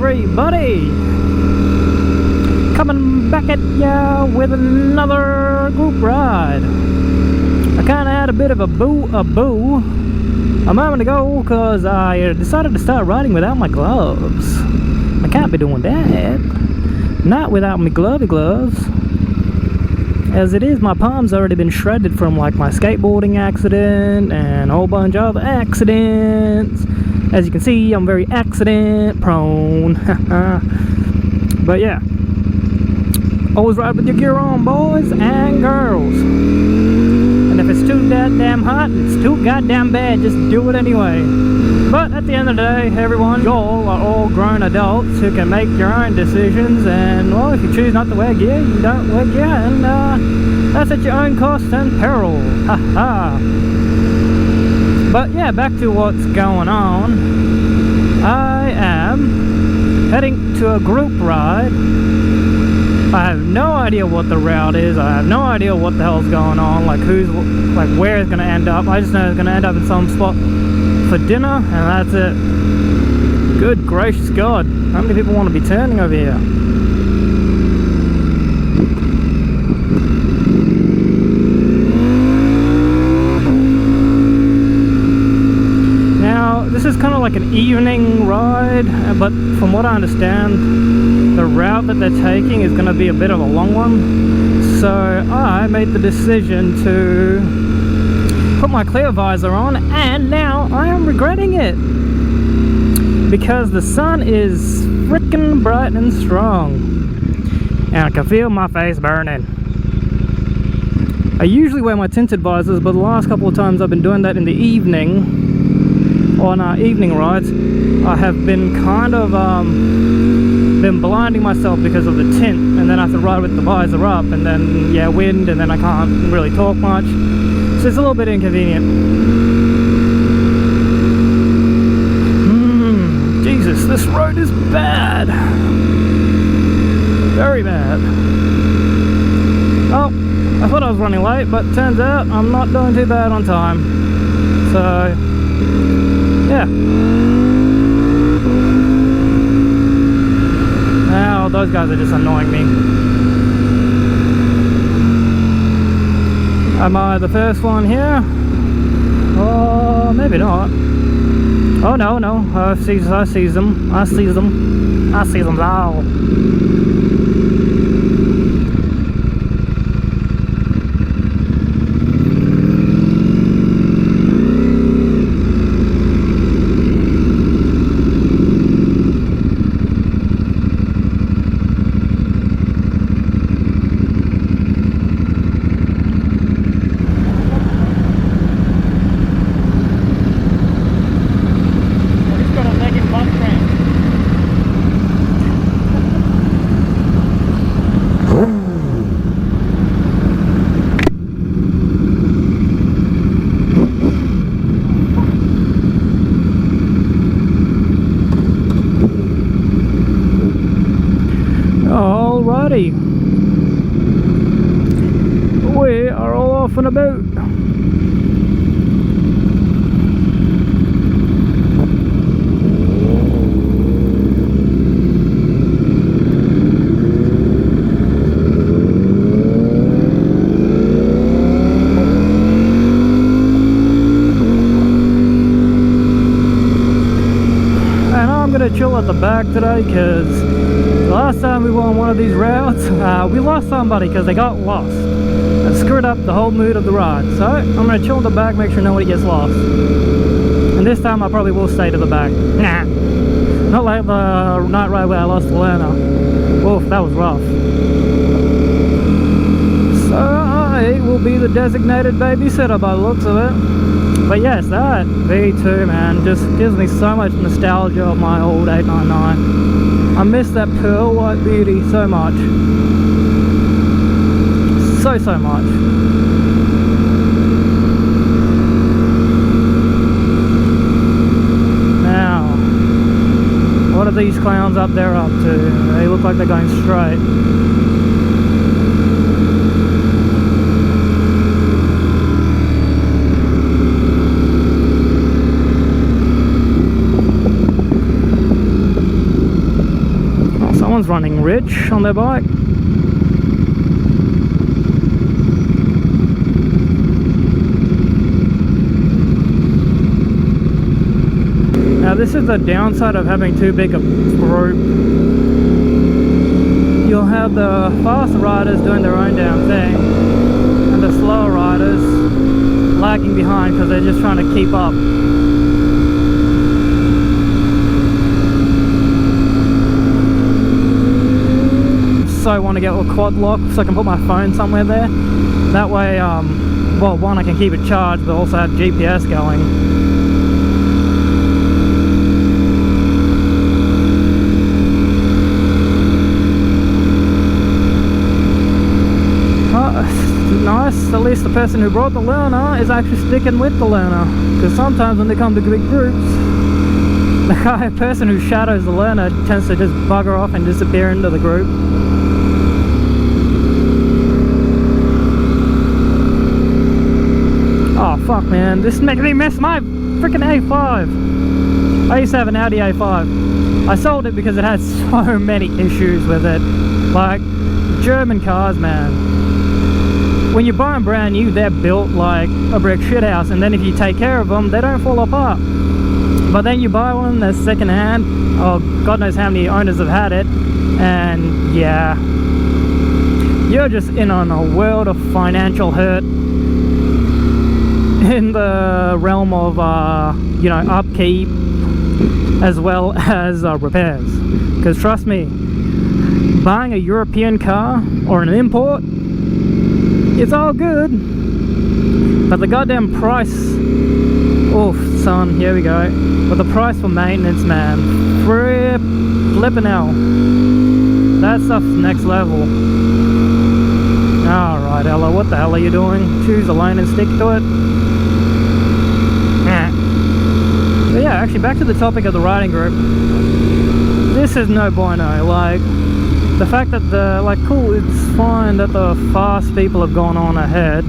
everybody! Coming back at ya with another group ride. I kinda had a bit of a boo a moment ago because I decided to start riding without my gloves. I can't be doing that. Not without my glovey gloves. As it is, my palm's already been shredded from like my skateboarding accident and a whole bunch of other accidents. As you can see, I'm very accident prone. But yeah, always ride with your gear on, boys and girls. And if it's too goddamn hot, it's too goddamn bad, just do it anyway. But at the end of the day, everyone, y'all are all grown adults who can make your own decisions. And well, if you choose not to wear gear, you don't wear gear, and that's at your own cost and peril. Haha. But yeah, back to what's going on. I am heading to a group ride. I have no idea what the route is. I have no idea what the hell's going on. Like where it's gonna end up. I just know it's gonna end up in some spot for dinner, and that's it. Good gracious God, how many people want to be turning over here? Now, this is kind of like an evening ride, but from what I understand, the route that they're taking is going to be a bit of a long one. So I made the decision to put my clear visor on, and now I am regretting it because the sun is freaking bright and strong and I can feel my face burning. I usually wear my tinted visors, but the last couple of times I've been doing that in the evening on our evening rides, I have been kind of been blinding myself because of the tint, and then I have to ride with the visor up, and then yeah, wind, and then I can't really talk much. So it's a little bit inconvenient. Jesus, this road is bad. Very bad. Oh, I thought I was running late, but turns out I'm not doing too bad on time. So, yeah. Now, those guys are just annoying me. Am I the first one here? Oh, maybe not. Oh no, I see them all. Alrighty, we are all off and about. And I'm gonna chill at the back today because the last time we were on one of these routes, we lost somebody because they got lost and screwed up the whole mood of the ride. So I'm going to chill in the back, make sure nobody gets lost. And this time I probably will stay to the back. Nah, not like the night ride where I lost the learner. Oof, that was rough. So I will be the designated babysitter by the looks of it. But yes, that V2, man, just gives me so much nostalgia of my old 899. I miss that pearl white beauty so much. So much. Now, what are these clowns up there up to? They look like they're going straight. running rich on their bike. Now this is the downside of having too big a group. You'll have the fast riders doing their own damn thing, and the slower riders lagging behind because they're just trying to keep up. So I want to get a quad lock so I can put my phone somewhere there. That way, well, one, I can keep it charged, but also have GPS going. Nice, at least the person who brought the learner is actually sticking with the learner, because sometimes when they come to big groups, the person who shadows the learner tends to just bugger off and disappear into the group. Oh fuck man, this is making me miss my freaking A5. I used to have an Audi A5. I sold it because it had so many issues with it. Like, German cars, man. When you buy them brand new, they're built like a brick shithouse, and then if you take care of them, they don't fall apart. But then you buy one that's second hand, oh god knows how many owners have had it, and yeah, you're just in on a world of financial hurt in the realm of you know, upkeep as well as repairs. Because trust me, buying a European car or an import, it's all good, but the goddamn price, oof son, here we go, but the price for maintenance, man, flippin' hell, that stuff's next level. Alright Ella, what the hell are you doing? Choose a lane and stick to it. But yeah, actually back to the topic of the riding group, this is no bueno. Like, the fact that the, like, cool, it's fine that the fast people have gone on ahead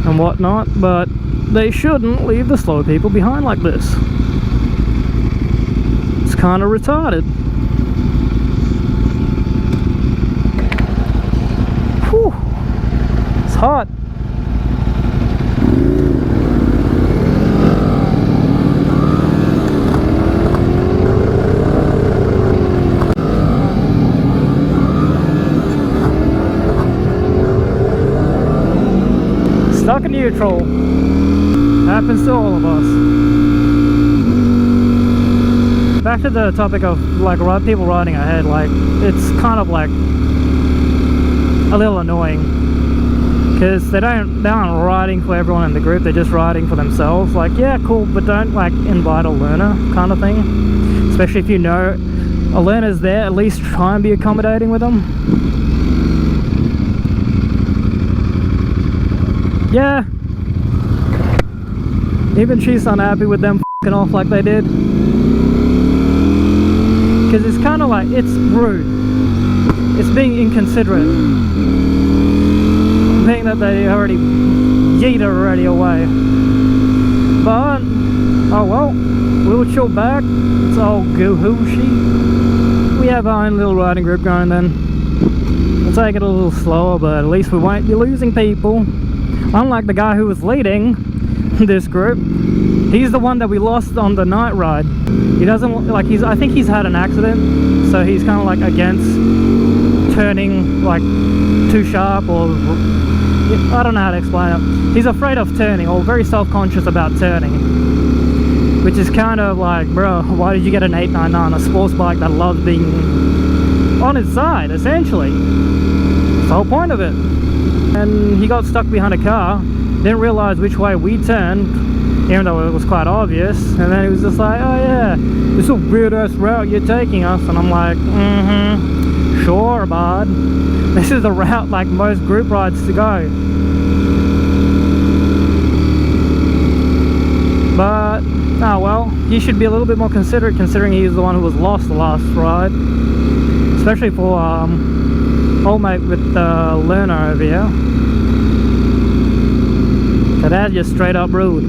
and whatnot, but they shouldn't leave the slow people behind like this. It's kind of retarded. Whew. It's hot. Stuck in neutral. Happens to all of us. Back to the topic of like people riding ahead, like it's kind of like a little annoying because they aren't riding for everyone in the group, they're just riding for themselves. Like, yeah, cool, but don't like invite a learner kind of thing. Especially if you know a learner's there, at least try and be accommodating with them. Yeah, even she's unhappy with them f***ing off like they did, because it's kind of like, it's rude, it's being inconsiderate, being that they already yeeted already away. But oh well, we'll chill back. It's all goo-hoo-she. We have our own little riding group going then. We'll take it a little slower, but at least we won't be losing people. Unlike the guy who was leading this group, he's the one that we lost on the night ride. He doesn't, like, I think he's had an accident, so he's kind of like against turning like too sharp, or I don't know how to explain it. He's afraid of turning, or very self-conscious about turning, which is kind of like, bro, why did you get an 899, a sports bike that loves being on its side, essentially? That's the whole point of it. And he got stuck behind a car, didn't realize which way we turned, even though it was quite obvious, and then he was just like, oh yeah, this is a weird ass route you're taking us, and I'm like, sure bud, this is the route like most group rides to go. But oh well, he should be a little bit more considerate, considering he's the one who was lost the last ride, especially for old mate with the learner over here. So that's just straight up rude.